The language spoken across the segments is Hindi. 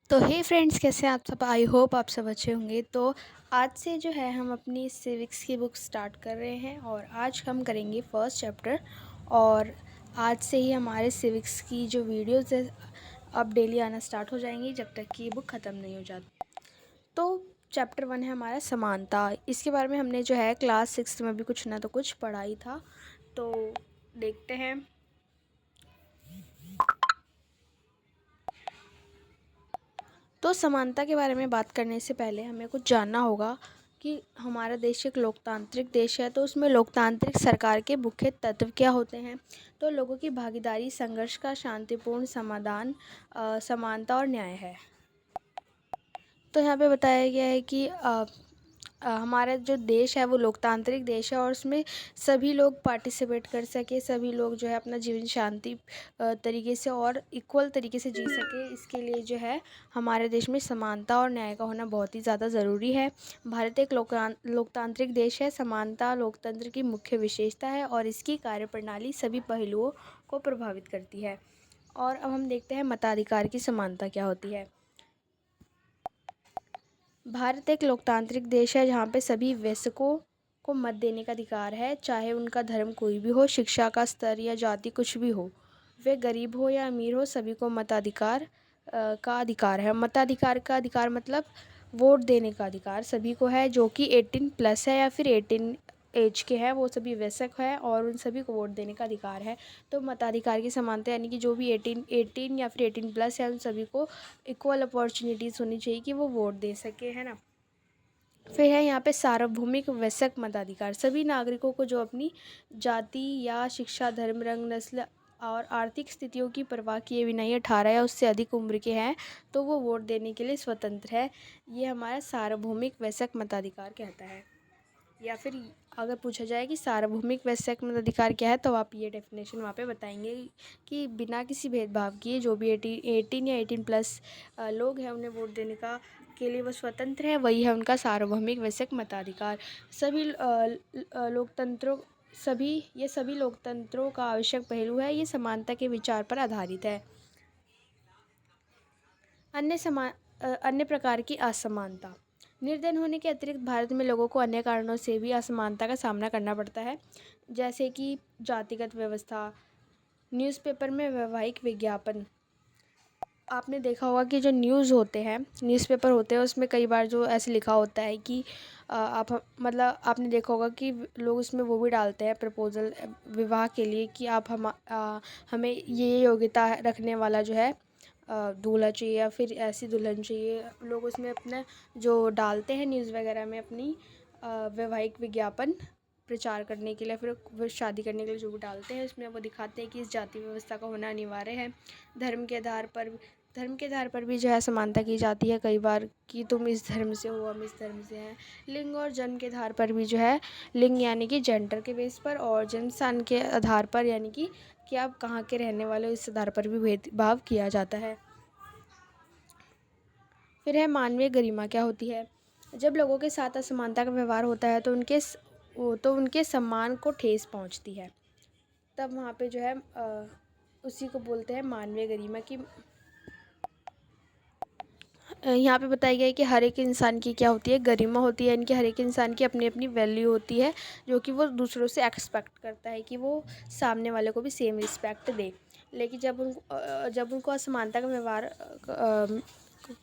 तो हे फ्रेंड्स, कैसे हैं आप सब। आई होप आप सब अच्छे होंगे। तो आज से जो है हम अपनी सिविक्स की बुक स्टार्ट कर रहे हैं और आज हम करेंगे फर्स्ट चैप्टर। और आज से ही हमारे सिविक्स की जो वीडियोस है अब डेली आना स्टार्ट हो जाएंगी जब तक कि ये बुक ख़त्म नहीं हो जाती। तो चैप्टर 1 है हमारा समानता। इसके बारे में हमने जो है क्लास 6 में भी कुछ ना तो कुछ पढ़ा ही था। तो देखते हैं। तो समानता के बारे में बात करने से पहले हमें कुछ जानना होगा कि हमारा देश एक लोकतांत्रिक देश है। तो उसमें लोकतांत्रिक सरकार के मुख्य तत्व क्या होते हैं। तो लोगों की भागीदारी, संघर्ष का शांतिपूर्ण समाधान, समानता और न्याय है। तो यहाँ पे बताया गया है कि हमारा जो देश है वो लोकतांत्रिक देश है और उसमें सभी लोग पार्टिसिपेट कर सके, सभी लोग जो है अपना जीवन शांति तरीके से और इक्वल तरीके से जी सके। इसके लिए जो है हमारे देश में समानता और न्याय का होना बहुत ही ज़्यादा ज़रूरी है। भारत एक लोकतांत्रिक देश है। समानता लोकतंत्र की मुख्य विशेषता है और इसकी कार्यप्रणाली सभी पहलुओं को प्रभावित करती है। और अब हम देखते हैं मताधिकार की समानता क्या होती है। भारत एक लोकतांत्रिक देश है जहाँ पे सभी वयस्कों को मत देने का अधिकार है, चाहे उनका धर्म कोई भी हो, शिक्षा का स्तर या जाति कुछ भी हो, वे गरीब हो या अमीर हो, सभी को मताधिकार का अधिकार है। मताधिकार का अधिकार मतलब वोट देने का अधिकार सभी को है, जो कि 18+ है या फिर 18 एज के हैं, वो सभी वयस्क है और उन सभी को वोट देने का अधिकार है। तो मताधिकार की समानता यानी कि जो भी 18 या फिर 18+ है उन सभी को इक्वल अपॉर्चुनिटीज़ होनी चाहिए कि वो वोट दे सके, है ना। फिर है यहाँ पे सार्वभौमिक वयस्क मताधिकार। सभी नागरिकों को जो अपनी जाति या शिक्षा, धर्म, रंग, नस्ल और आर्थिक स्थितियों की परवाह किए बिना ही 18 या उससे अधिक उम्र के हैं तो वो वोट देने के लिए स्वतंत्र है। ये हमारा सार्वभौमिक वयस्क मताधिकार कहता है। या फिर अगर पूछा जाए कि सार्वभौमिक वयस्क मताधिकार क्या है तो आप ये डेफिनेशन वहाँ पे बताएंगे कि बिना किसी भेदभाव किए जो भी 18 या 18+ लोग हैं उन्हें वोट देने का के लिए वो स्वतंत्र है, वही है उनका सार्वभौमिक वयस्क मताधिकार। सभी लोकतंत्रों सभी लोकतंत्रों का आवश्यक पहलू है। ये समानता के विचार पर आधारित है। अन्य प्रकार की असमानता। निर्धन होने के अतिरिक्त भारत में लोगों को अन्य कारणों से भी असमानता का सामना करना पड़ता है, जैसे कि जातिगत व्यवस्था, न्यूज़पेपर में वैवाहिक विज्ञापन। आपने देखा होगा कि जो न्यूज़पेपर होते हैं उसमें कई बार जो ऐसे लिखा होता है कि मतलब आपने देखा होगा कि लोग उसमें वो भी डालते हैं प्रपोज़ल विवाह के लिए कि हमें ये योग्यता रखने वाला जो है दूल्हा चाहिए या फिर ऐसी दुल्हन चाहिए। लोग उसमें अपना जो डालते हैं न्यूज़ वगैरह में अपनी वैवाहिक विज्ञापन प्रचार करने के लिए, फिर शादी करने के लिए जो भी डालते हैं उसमें वो दिखाते हैं कि इस जाति व्यवस्था का होना अनिवार्य है। धर्म के आधार पर भी जो है समानता की जाती है कई बार कि तुम इस धर्म से हो, हम इस धर्म से हैं। लिंग और जन्म के आधार पर भी जो है, लिंग यानी कि जेंडर के बेस पर, और जन्म स्थान के आधार पर यानी कि आप कहाँ के रहने वाले हो, इस आधार पर भी भेदभाव किया जाता है। फिर है मानवीय गरिमा क्या होती है। जब लोगों के साथ असमानता का व्यवहार होता है तो उनके सम्मान को ठेस पहुंचती है। तब वहाँ पे जो है उसी को बोलते हैं मानवीय गरिमा की। यहाँ पे बताया गया है कि हर एक इंसान की क्या होती है, गरिमा होती है। इनकी हर एक इंसान की अपनी अपनी वैल्यू होती है जो कि वो दूसरों से एक्सपेक्ट करता है कि वो सामने वाले को भी सेम रिस्पेक्ट दे। लेकिन जब उनको असमानता का व्यवहार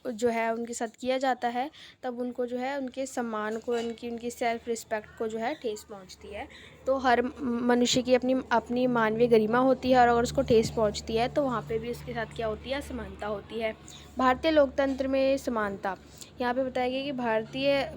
जो है उनके साथ किया जाता है तब उनको जो है उनके सम्मान को, उनकी सेल्फ रिस्पेक्ट को जो है ठेस पहुंचती है। तो हर मनुष्य की अपनी अपनी मानवीय गरिमा होती है और अगर उसको ठेस पहुंचती है तो वहाँ पे भी उसके साथ क्या होती है, असमानता होती है। भारतीय लोकतंत्र में समानता। यहाँ पे बताया गया कि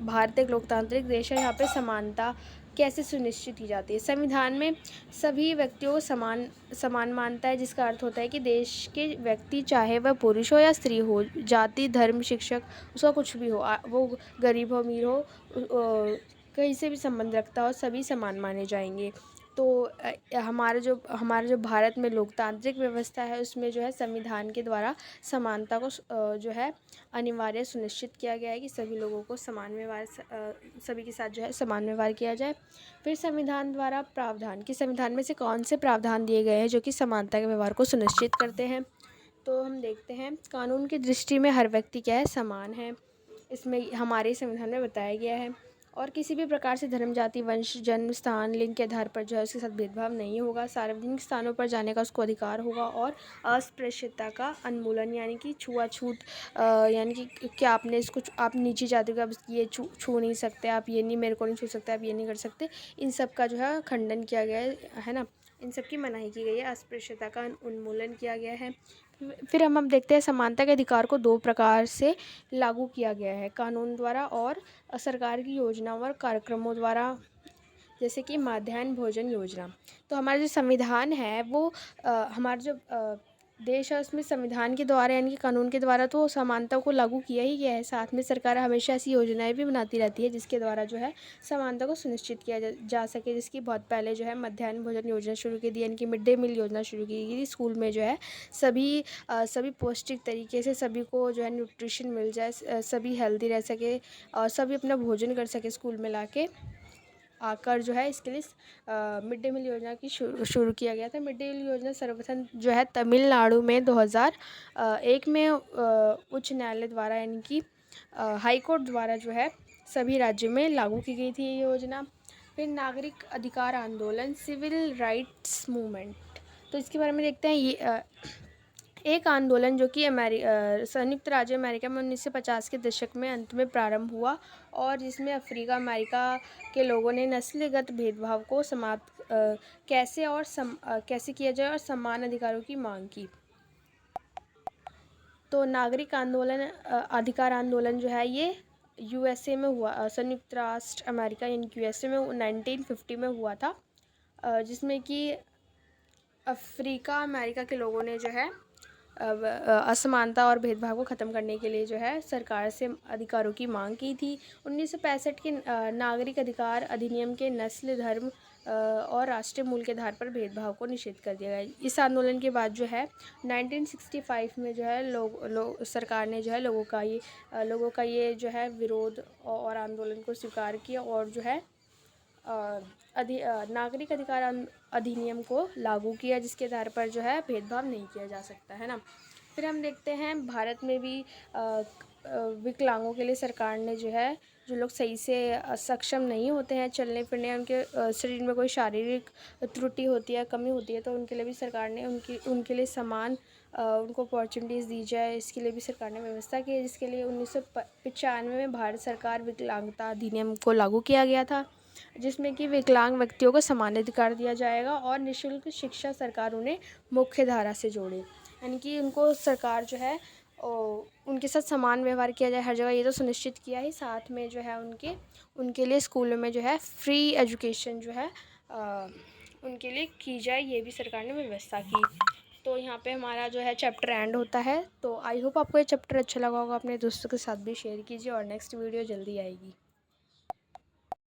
भारत एक लोकतांत्रिक देश है। यहाँ पे समानता कैसे सुनिश्चित की जाती है। संविधान में सभी व्यक्तियों को समान मानता है, जिसका अर्थ होता है कि देश के व्यक्ति चाहे वह पुरुष हो या स्त्री हो, जाति, धर्म, शिक्षक, उसका कुछ भी हो, वो गरीब हो, अमीर हो, कहीं से भी संबंध रखता हो, सभी समान माने जाएंगे। तो हमारा जो भारत में लोकतांत्रिक व्यवस्था है उसमें जो है संविधान के द्वारा समानता को जो है अनिवार्य सुनिश्चित किया गया है कि सभी लोगों को सभी के साथ जो है समान व्यवहार किया जाए। फिर संविधान द्वारा प्रावधान, कि संविधान में से कौन से प्रावधान दिए गए हैं जो कि समानता के व्यवहार को सुनिश्चित करते हैं। तो हम देखते हैं कानून की दृष्टि में हर व्यक्ति क्या है, समान है। इसमें हमारे संविधान में बताया गया है और किसी भी प्रकार से धर्म, जाति, वंश, जन्म स्थान, लिंग के आधार पर जो है उसके साथ भेदभाव नहीं होगा। सार्वजनिक स्थानों पर जाने का उसको अधिकार होगा और अस्पृश्यता का उन्मूलन यानी कि छुआछूत यानी कि क्या आपने इसको आप नीची जाति को आप ये छू नहीं सकते, आप ये नहीं, मेरे को नहीं छू सकते, आप ये नहीं कर सकते, इन सब का जो है खंडन किया गया है ना, इन सब की मनाही की गई है, अस्पृश्यता का उन्मूलन किया गया है। फिर हम अब देखते हैं समानता के अधिकार को दो प्रकार से लागू किया गया है, कानून द्वारा और सरकार की योजनाओं और कार्यक्रमों द्वारा, जैसे कि मध्याह्न भोजन योजना। तो हमारा जो संविधान है वो हमारा जो देश है उसमें संविधान के द्वारा यानी कि कानून के द्वारा तो समानता को लागू किया ही गया है। साथ में सरकार हमेशा ऐसी योजनाएं भी बनाती रहती है जिसके द्वारा जो है समानता को सुनिश्चित किया जा सके। जिसकी बहुत पहले जो है मध्याह्न भोजन योजना शुरू की थी, यानी कि मिड डे मील योजना शुरू की गई थी। स्कूल में जो है सभी पौष्टिक तरीके से सभी को जो है न्यूट्रिशन मिल जाए, सभी हेल्दी रह सके और सभी अपना भोजन कर सके स्कूल में लाके आकर जो है, इसके लिए मिड डे मील योजना की शुरू किया गया था। मिड डे मील योजना सर्वप्रथम जो है तमिलनाडु में 2001 में उच्च न्यायालय द्वारा यानी कि हाई कोर्ट द्वारा जो है सभी राज्यों में लागू की गई थी ये योजना। फिर नागरिक अधिकार आंदोलन, सिविल राइट्स मूवमेंट, तो इसके बारे में देखते हैं। ये एक आंदोलन जो कि संयुक्त राज्य अमेरिका में 1950 के दशक में अंत में प्रारंभ हुआ और जिसमें अफ्रीका अमेरिका के लोगों ने नस्लगत भेदभाव को समाप्त कैसे किया जाए और समान अधिकारों की मांग की। तो नागरिक आंदोलन अधिकार आंदोलन जो है ये यूएसए में हुआ, संयुक्त राष्ट्र अमेरिका यानी यूएसए में 1950 में हुआ था, जिसमें कि अफ्रीका अमेरिका के लोगों ने जो है असमानता और भेदभाव को ख़त्म करने के लिए जो है सरकार से अधिकारों की मांग की थी। 1965 के नागरिक अधिकार अधिनियम के नस्ल, धर्म और राष्ट्रीय मूल के आधार पर भेदभाव को निषेध कर दिया गया। इस आंदोलन के बाद जो है 1965 में जो है सरकार ने जो है लोगों का ये जो है विरोध और आंदोलन को स्वीकार किया और जो है नागरिक अधिकार अधिनियम को लागू किया, जिसके आधार पर जो है भेदभाव नहीं किया जा सकता है ना। फिर हम देखते हैं भारत में भी विकलांगों के लिए सरकार ने जो है, जो लोग सही से सक्षम नहीं होते हैं चलने फिरने, उनके शरीर में कोई शारीरिक त्रुटि होती है, कमी होती है, तो उनके लिए भी सरकार ने उनके लिए समान उनको अपॉर्चुनिटीज़ दी जाए, इसके लिए भी सरकार ने व्यवस्था की है। जिसके लिए 1995 में भारत सरकार विकलांगता अधिनियम को लागू किया गया था, जिसमें कि विकलांग व्यक्तियों को समान अधिकार दिया जाएगा और निःशुल्क शिक्षा सरकार उन्हें मुख्य धारा से जोड़े, यानी कि उनको सरकार जो है उनके साथ समान व्यवहार किया जाए हर जगह, ये तो सुनिश्चित किया ही। साथ में जो है उनके लिए स्कूलों में जो है फ्री एजुकेशन जो है उनके लिए की जाए, ये भी सरकार ने व्यवस्था की। तो यहाँ पे हमारा जो है चैप्टर एंड होता है। तो आई होप आपको ये चैप्टर अच्छा लगा होगा, अपने दोस्तों के साथ भी शेयर कीजिए और नेक्स्ट वीडियो जल्दी आएगी।